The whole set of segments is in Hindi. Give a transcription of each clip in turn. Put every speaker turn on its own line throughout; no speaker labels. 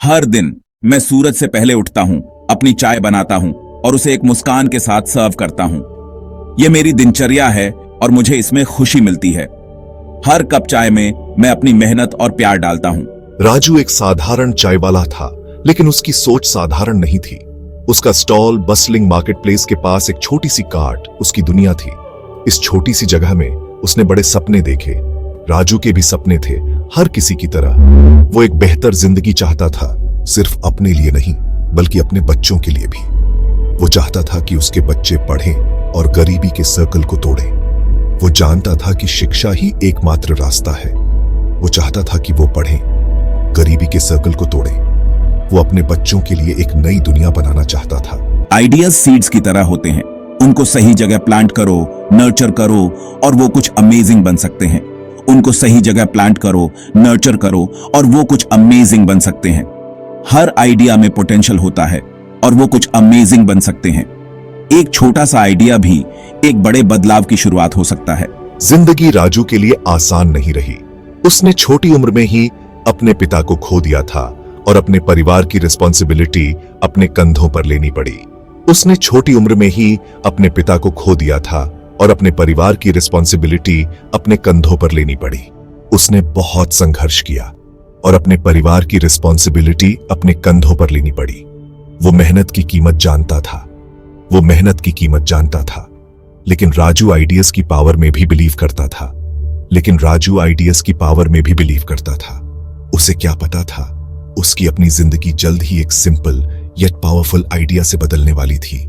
हर दिन मैं सूरज से पहले उठता हूं, अपनी चाय बनाता हूं और उसे एक मुस्कान के साथ सर्व करता हूं। यह मेरी दिनचर्या है और मुझे इसमें खुशी मिलती है। हर कप चाय में मैं अपनी मेहनत और प्यार डालता हूं।
राजू एक साधारण चाय वाला था, लेकिन उसकी सोच साधारण नहीं थी। उसका स्टॉल बसलिंग मार्केट प्लेस के पास एक छोटी सी कार्ट उसकी दुनिया थी। इस छोटी सी जगह में उसने बड़े सपने देखे। राजू के भी सपने थे, हर किसी की तरह। वो एक बेहतर जिंदगी चाहता था, सिर्फ अपने लिए नहीं बल्कि अपने बच्चों के लिए भी। वो चाहता था कि उसके बच्चे पढ़ें और गरीबी के सर्कल को तोड़ें। वो जानता था कि शिक्षा ही एकमात्र रास्ता है। वो चाहता था कि वो पढ़ें, गरीबी के सर्कल को तोड़ें। वो अपने बच्चों के लिए एक नई दुनिया बनाना चाहता था।
आइडियाज सीड्स की तरह होते हैं, उनको सही जगह प्लांट करो, नर्चर करो और वो कुछ अमेजिंग बन सकते हैं। उनको सही जगह प्लांट करो, नर्चर करो और वो कुछ अमेजिंग बन सकते हैं। हर आइडिया में पोटेंशियल होता है और वो कुछ अमेजिंग बन सकते हैं। एक छोटा सा आइडिया भी एक बड़े बदलाव की शुरुआत हो सकता है।
जिंदगी राजू के लिए आसान नहीं रही। उसने छोटी उम्र में ही अपने पिता को खो दिया था और अपने परिवार की रिस्पॉन्सिबिलिटी अपने कंधों पर लेनी पड़ी। उसने छोटी उम्र में ही अपने पिता को खो दिया था और अपने परिवार की रिस्पॉन्सिबिलिटी अपने कंधों पर लेनी पड़ी। उसने बहुत संघर्ष किया और अपने परिवार की रिस्पॉन्सिबिलिटी अपने कंधों पर लेनी पड़ी। वो मेहनत की कीमत जानता था। लेकिन राजू आइडियाज की पावर में भी बिलीव करता था। उसे क्या पता था, उसकी अपनी जिंदगी जल्द ही एक सिंपल येट पावरफुल आइडिया से बदलने वाली थी।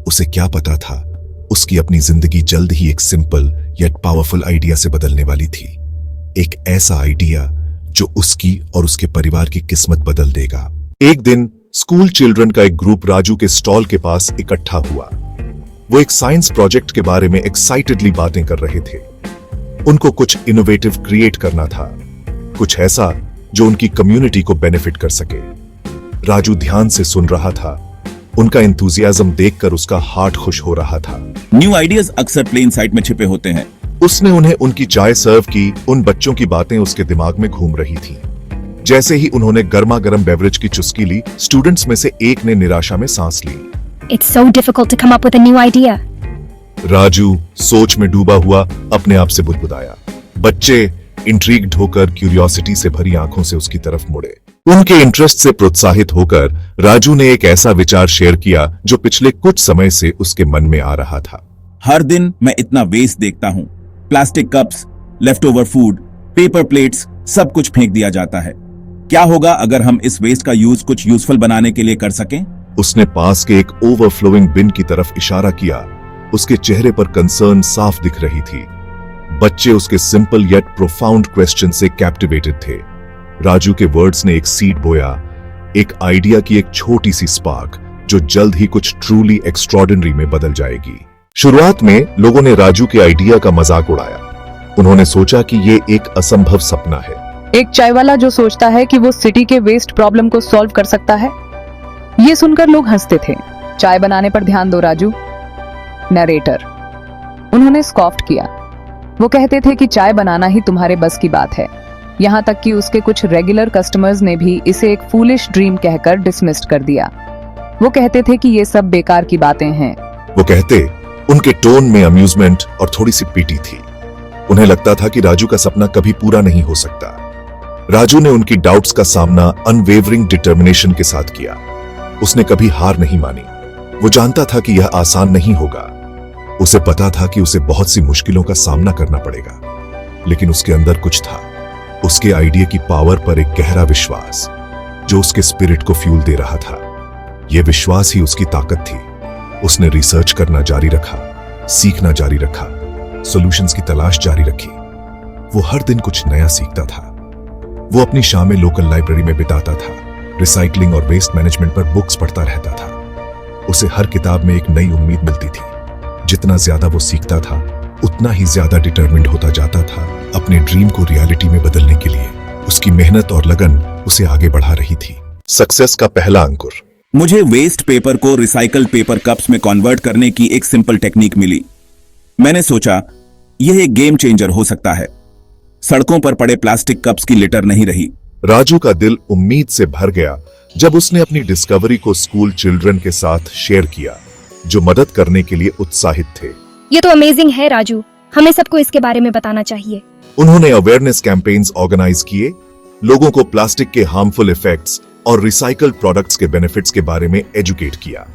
उसे क्या पता था, उसकी अपनी जिंदगी जल्द ही एक सिंपल येट पावरफुल आइडिया से बदलने वाली थी। एक ऐसा आइडिया जो उसकी और उसके परिवार की किस्मत बदल देगा। एक दिन स्कूल चिल्ड्रन का एक ग्रुप राजू के स्टॉल के पास इकट्ठा हुआ। वो एक साइंस प्रोजेक्ट के बारे में एक्साइटेडली बातें कर रहे थे। उनको कुछ इनोवेटिव क्रिएट करना था, कुछ ऐसा जो उनकी कम्युनिटी को बेनिफिट कर सके। राजू ध्यान से सुन रहा था। उनका एंथुसियाज्म देखकर उसका हार्ट खुश हो रहा था।
न्यू आइडियाज अक्सर प्लेन साइट में छिपे होते हैं।
उसने उन्हें उनकी चाय सर्व की। उन बच्चों की बातें उसके दिमाग में घूम रही थी। जैसे ही उन्होंने गर्मा गर्म बेवरेज की चुस्की ली, स्टूडेंट्स में से एक ने निराशा में सांस ली।
It's so difficult to come up with a new idea.
Raju सोच में डूबा हुआ अपने आप से बुदबुदाया। बच्चे इंट्रीग्ड होकर क्यूरियोसिटी से भरी आंखों से उसकी तरफ मुड़े। उनके इंटरेस्ट से प्रोत्साहित होकर राजू ने एक ऐसा विचार शेयर किया जो पिछले कुछ समय से उसके मन में आ रहा था।
हर दिन मैं इतना वेस्ट देखता हूं। Plastic cups, left over food, paper plates, सब कुछ फेंक दिया जाता है। क्या होगा अगर हम इस वेस्ट का यूज कुछ यूजफुल बनाने के लिए कर सकें?
उसने पास के एक ओवरफ्लोइंग बिन की तरफ इशारा किया। उसके चेहरे पर कंसर्न साफ दिख रही थी। बच्चे उसके सिंपल येट प्रोफाउंड क्वेश्चन से कैप्टिवेटेड थे। राजू के वर्ड्स ने एक सीड बोया, एक आइडिया की एक छोटी सी स्पार्क जो जल्द ही कुछ ट्रूली एक्स्ट्रॉर्डिनरी में बदल जाएगी। शुरुआत में लोगों ने राजू के आइडिया का मजाक उड़ाया। उन्होंने सोचा कि ये एक असंभव सपना है।
एक चाय वाला जो सोचता है कि वो सिटी के वेस्ट प्रॉब्लम को सॉल्व कर सकता है। ये सुनकर लोग हंसते थे। चाय बनाने पर ध्यान दो राजू। नरेटर उन्होंने स्कॉफ्ट किया। वो कहते थे कि चाय बनाना ही तुम्हारे बस की बात है। यहाँ तक कि उसके कुछ रेगुलर कस्टमर्स ने भी इसे एक फूलिश ड्रीम कहकर डिसमिस्ड कर दिया। वो कहते थे कि ये सब बेकार की बातें हैं।
वो कहते, उनके टोन में अम्यूजमेंट और थोड़ी सी पीटी थी। उन्हें लगता था कि राजू का सपना कभी पूरा नहीं हो सकता। राजू ने उनकी डाउट्स का सामना अनवेवरिंग डिटर्मिनेशन के साथ किया। उसने कभी हार नहीं मानी। वो जानता था कि यह आसान नहीं होगा। उसे पता था कि उसे बहुत सी मुश्किलों का सामना करना पड़ेगा, लेकिन उसके अंदर कुछ था। उसके आइडिया की पावर पर एक गहरा विश्वास जो उसके स्पिरिट को फ्यूल दे रहा था। यह विश्वास ही उसकी ताकत थी। उसने रिसर्च करना जारी रखा, सीखना जारी रखा, सॉल्यूशंस की तलाश जारी रखी। वो हर दिन कुछ नया सीखता था। वो अपनी शामें लोकल लाइब्रेरी में बिताता था, रिसाइकलिंग और वेस्ट मैनेजमेंट पर बुक्स पढ़ता रहता था। उसे हर किताब में एक नई उम्मीद मिलती थी। जितना ज्यादा वो सीखता था, उतना ही ज्यादा डिटरमिन्ड होता जाता था अपने ड्रीम को रियलिटी में बदलने के लिए। उसकी मेहनत और लगन उसे आगे बढ़ा रही थी। सक्सेस का पहला अंकुर।
मुझे वेस्ट पेपर को रिसाइकल पेपर कप्स में कन्वर्ट करने की एक सिंपल टेक्निक मिली। मैंने सोचा यह एक गेम चेंजर हो सकता है। सड़कों पर पड़े प्लास्टिक कप्स की लिटर नहीं रही,
राजू का दिल उम्मीद से भर गया जब उसने अपनी डिस्कवरी को स्कूल चिल्ड्रन के साथ शेयर किया, जो मदद करने के लिए उत्साहित थे।
ये तो अमेजिंग है राजू, हमें सबको इसके बारे में बताना चाहिए।
उन्होंने अवेयरनेस कैंपेन्स ऑर्गेनाइज किए, लोगों को प्लास्टिक के हार्मफुल इफेक्ट्स और रिसाइकल्ड प्रोडक्ट्स के बेनिफिट्स के बारे में एजुकेट किया।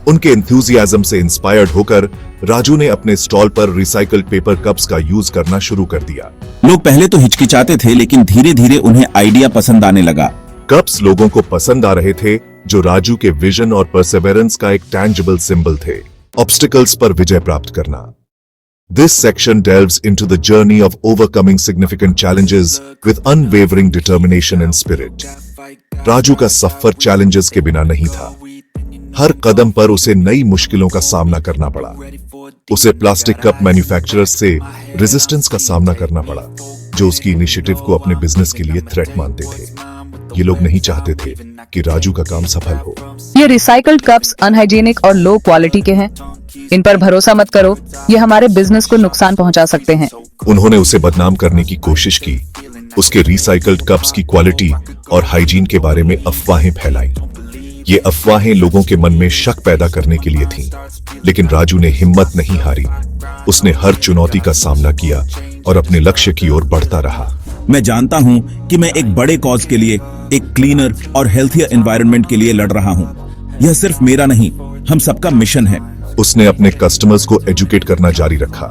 उनके एंथुसियाज्म से इंस्पायर्ड होकर राजू ने अपने स्टॉल पर रिसाइकल्ड पेपर कप्स का यूज करना शुरू कर दिया।
लोग पहले तो हिचकिचाते थे, लेकिन धीरे धीरे उन्हें आइडिया पसंद आने लगा।
कप्स लोगों को पसंद आ रहे थे, जो राजू के विजन और परसेवरेंस का एक टैंजिबल सिंबल थे। ऑब्स्टिकल्स पर विजय प्राप्त करना। This section delves into the journey of overcoming significant challenges with unwavering determination and spirit. Raju का सफर चैलेंजेस के बिना नहीं था। हर कदम पर उसे नई मुश्किलों का सामना करना पड़ा। उसे प्लास्टिक कप मैन्युफैक्चरर्स से रेजिस्टेंस का सामना करना पड़ा, जो उसकी इनिशिएटिव को अपने बिजनेस के लिए थ्रेट मानते थे। ये लोग नहीं चाहते थे कि राजू का काम सफल हो।
ये रिसाइकल्ड कप्स अनहाइजीनिक और लो क्वालिटी के हैं, इन पर भरोसा मत करो, ये हमारे बिजनेस को नुकसान पहुंचा सकते हैं।
उन्होंने उसे बदनाम करने की कोशिश की, उसके रिसाइकल्ड कप्स की क्वालिटी और हाइजीन के बारे में अफवाहें फैलाई। ये अफवाहें लोगों के मन में शक पैदा करने के लिए थीं, लेकिन राजू ने हिम्मत नहीं हारी। उसने हर चुनौती का सामना किया और अपने लक्ष्य की ओर बढ़ता रहा।
मैं जानता हूं कि मैं एक बड़े कॉज के लिए, एक क्लीनर और हेल्थियर एनवायरनमेंट के लिए लड़ रहा हूं। यह सिर्फ मेरा नहीं, हम सबका मिशन है।
उसने अपने कस्टमर्स को एजुकेट करना जारी रखा,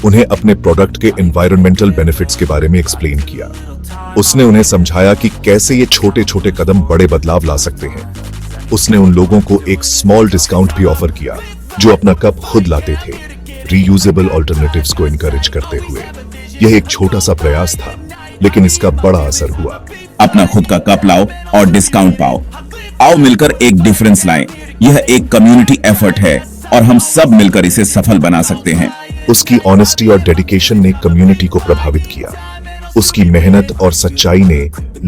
उन्हें अपने प्रोडक्ट के एनवायरमेंटल बेनिफिट्स के बारे में एक्सप्लेन किया। उसने उन्हें समझाया कि कैसे ये छोटे छोटे कदम बड़े बदलाव ला सकते हैं। उसने उन लोगों को एक स्मॉल डिस्काउंट भी ऑफर किया जो अपना कप खुद लाते थे, रीयूजेबल ऑल्टरनेटिव्स को इनकरेज करते हुए। यह एक छोटा सा प्रयास था, लेकिन इसका बड़ा असर हुआ।
अपना खुद का कप लाओ और डिस्काउंट पाओ। आओ मिलकर एक डिफरेंस लाएं। यह एक कम्युनिटी एफर्ट है और हम सब मिलकर इसे सफल बना सकते हैं।
उसकी ऑनेस्टी और डेडिकेशन ने कम्युनिटी को प्रभावित किया। उसकी मेहनत और सच्चाई ने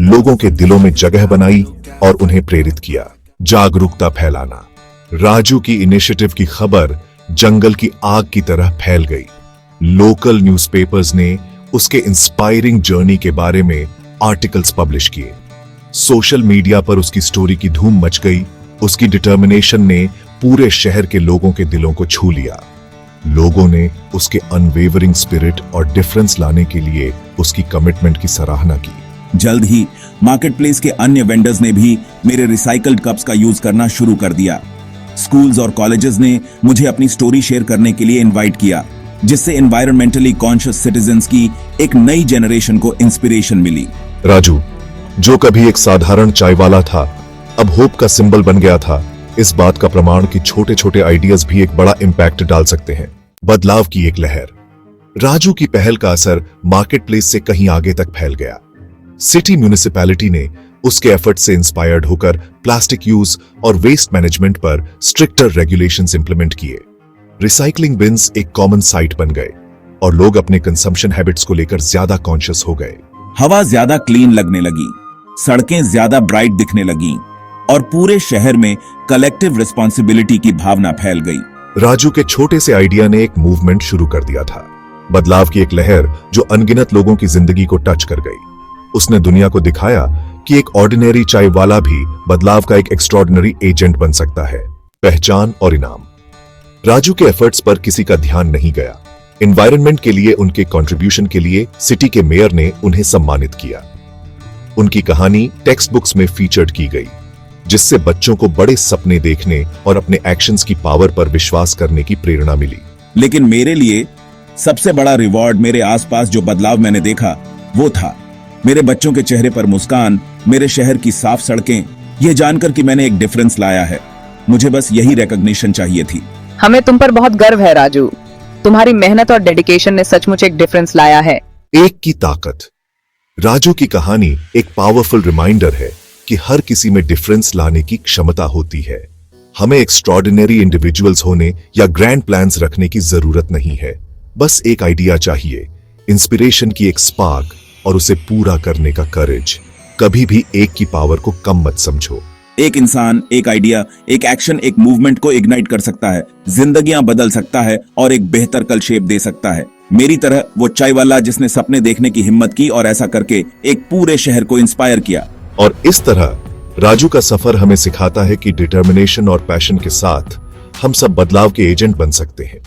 लोगों के दिलों में जगह बनाई और उन्हें प्रेरित किया। जागरूकता फैलाना। राजू की इनिशिएटिव की खबर जंगल की आग की तरह फैल गई। लोकल न्यूज़पेपर्स ने उसके इंस्पायरिंग जर्नी के बारे में आर्टिकल्स पब्लिश किए। सोशल मीडिया पर उसकी स्टोरी की धूम मच गई। उसकी डिटर्मिनेशन ने पूरे शहर के लोगों के दिलों को छू लिया। लोगों ने उसके अनवेवरिंग स्पिरिट और डिफरेंस लाने के लिए उसकी कमिटमेंट की सराहना की।
जल्द ही मार्केट प्लेस के अन्य वेंडर्स ने भी मेरे रिसाइकल्ड कप्स का यूज करना शुरू कर दिया। स्कूल्स और कॉलेजेस ने मुझे अपनी स्टोरी शेयर करने के लिए इनवाइट किया, जिससे एनवायरमेंटली कॉन्शियस सिटीजन्स की एक नई जनरेशन को इंस्पिरेशन मिली।
राजू, जो कभी एक साधारण चाय वाला था, अब होप का सिंबल बन गया था। इस बात का प्रमाण कि छोटे छोटे आइडियाज भी एक बड़ा इंपैक्ट डाल सकते हैं। बदलाव की एक लहर। राजू की पहल का असर मार्केट प्लेस से कहीं आगे तक फैल गया। सिटी म्युनिसिपैलिटी ने उसके एफर्ट से इंस्पायर्ड होकर प्लास्टिक यूज और वेस्ट मैनेजमेंट पर स्ट्रिक्टर रेगुलेशंस इंप्लीमेंट किए। रिसाइकलिंग बिन्स एक कॉमन साइट बन गए और लोग अपने कंजम्पशन हैबिट्स को लेकर ज्यादा कॉन्शियस हो गए।
हवा ज्यादा क्लीन लगने लगी, सड़कें ज्यादा ब्राइट दिखने लगीं और पूरे शहर में कलेक्टिव रिस्पॉन्सिबिलिटी की भावना फैल गई।
राजू के छोटे से आइडिया ने एक मूवमेंट शुरू कर दिया था। बदलाव की एक लहर जो अनगिनत लोगों की जिंदगी को टच कर गई। उसने दुनिया को दिखाया कि एक ऑर्डिनरी चाय वाला भी बदलाव का एक एक्स्ट्रॉर्डिनरी एजेंट बन सकता है। पहचान और इनाम। राजू के एफर्ट्स पर किसी का ध्यान नहीं गया। एनवायरनमेंट के लिए उनके कंट्रीब्यूशन के लिए सिटी के मेयर ने उन्हें सम्मानित किया। उनकी कहानी टेक्स्ट बुक्स में फीचर्ड की गई, जिससे बच्चों को बड़े सपने देखने और अपने एक्शंस की पावर पर विश्वास करने की प्रेरणा मिली।
लेकिन मेरे लिए सबसे बड़ा रिवॉर्ड मेरे आसपास जो बदलाव मैंने देखा वो था मेरे बच्चों के चेहरे पर मुस्कान, मेरे शहर की साफ सड़कें, ये जानकर कि मैंने एक डिफरेंस लाया है। मुझे बस यही रिकॉग्निशन चाहिए थी।
हमें तुम पर बहुत गर्व है राजू। तुम्हारी मेहनत और डेडिकेशन ने सचमुच एक डिफरेंस लाया है।
एक की ताकत। राजू की कहानी एक पावरफुल रिमाइंडर है कि हर किसी में डिफरेंस लाने की क्षमता होती है। हमें एक्स्ट्रॉर्डिनरी इंडिविजुअल्स होने या ग्रैंड प्लान्स रखने की जरूरत नहीं है। बस एक आइडिया चाहिए, इंस्पिरेशन की एक स्पार्क और उसे पूरा करने का करेज। कभी भी एक की पावर को कम मत समझो।
एक इंसान, एक आइडिया, एक एक्शन, एक मूवमेंट को इग्नाइट कर सकता है, जिंदगियां बदल सकता है और एक बेहतर कल शेप दे सकता है। मेरी तरह वो चाय वाला जिसने सपने देखने की हिम्मत की और ऐसा करके एक पूरे शहर को इंस्पायर किया।
और इस तरह राजू का सफर हमें सिखाता है कि डिटर्मिनेशन और पैशन के साथ हम सब बदलाव के एजेंट बन सकते हैं।